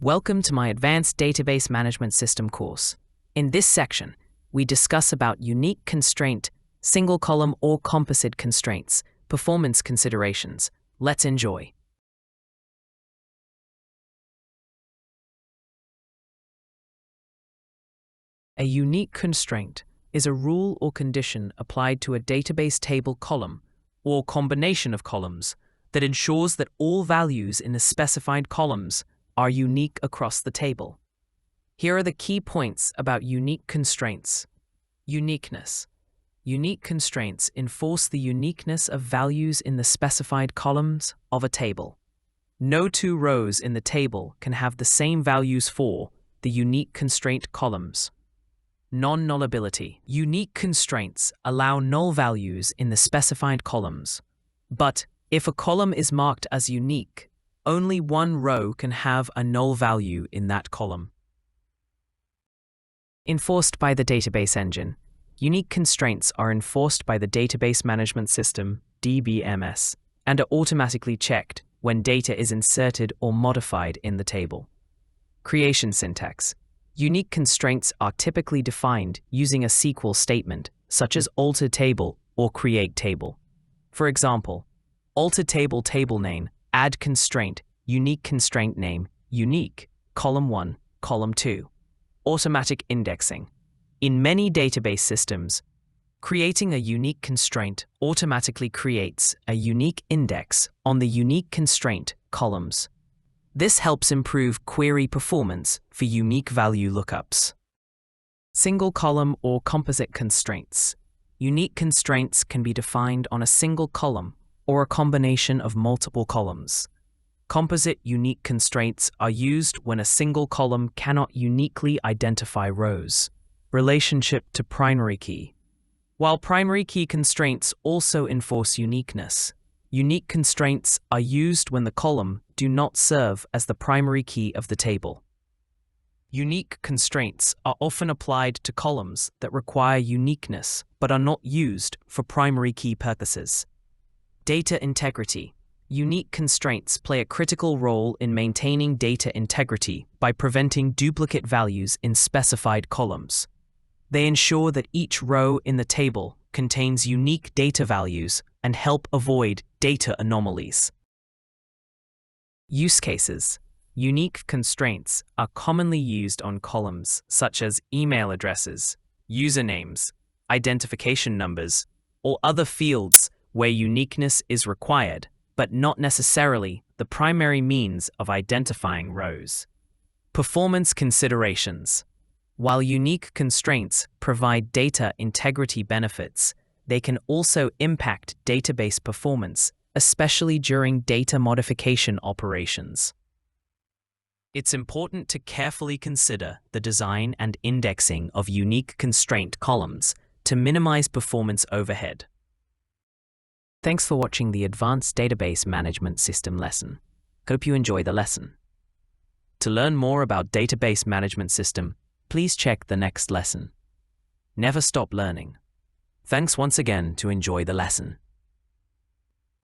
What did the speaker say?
Welcome to my Advanced Database Management System course. In this section, we discuss about unique constraint, single column or composite constraints, performance considerations. Let's enjoy. A unique constraint is a rule or condition applied to a database table column or combination of columns that ensures that all values in the specified columns are unique across the table. Here are the key points about unique constraints. Uniqueness. Unique constraints enforce the uniqueness of values in the specified columns of a table. No two rows in the table can have the same values for the unique constraint columns. Non-nullability. Unique constraints allow null values in the specified columns. But if a column is marked as unique, only one row can have a null value in that column. Enforced by the database engine. Unique constraints are enforced by the Database Management System, DBMS, and are automatically checked when data is inserted or modified in the table. Creation syntax. Unique constraints are typically defined using a SQL statement, such as alter table or create table. For example, alter table table name, add constraint, unique constraint name, unique, column 1, column 2. Automatic indexing. In many database systems, creating a unique constraint automatically creates a unique index on the unique constraint columns. This helps improve query performance for unique value lookups. Single column or composite constraints. Unique constraints can be defined on a single column or a combination of multiple columns. Composite unique constraints are used when a single column cannot uniquely identify rows. Relationship to primary key. While primary key constraints also enforce uniqueness, unique constraints are used when the column do not serve as the primary key of the table. Unique constraints are often applied to columns that require uniqueness but are not used for primary key purposes. Data integrity. Unique constraints play a critical role in maintaining data integrity by preventing duplicate values in specified columns. They ensure that each row in the table contains unique data values and help avoid data anomalies. Use cases. Unique constraints are commonly used on columns such as email addresses, usernames, identification numbers, or other fields where uniqueness is required, but not necessarily the primary means of identifying rows. Performance considerations. While unique constraints provide data integrity benefits, they can also impact database performance, especially during data modification operations. It's important to carefully consider the design and indexing of unique constraint columns to minimize performance overhead. Thanks for watching the Advanced Database Management System lesson. Hope you enjoy the lesson. To learn more about Database Management System, please check the next lesson. Never stop learning. Thanks once again to enjoy the lesson.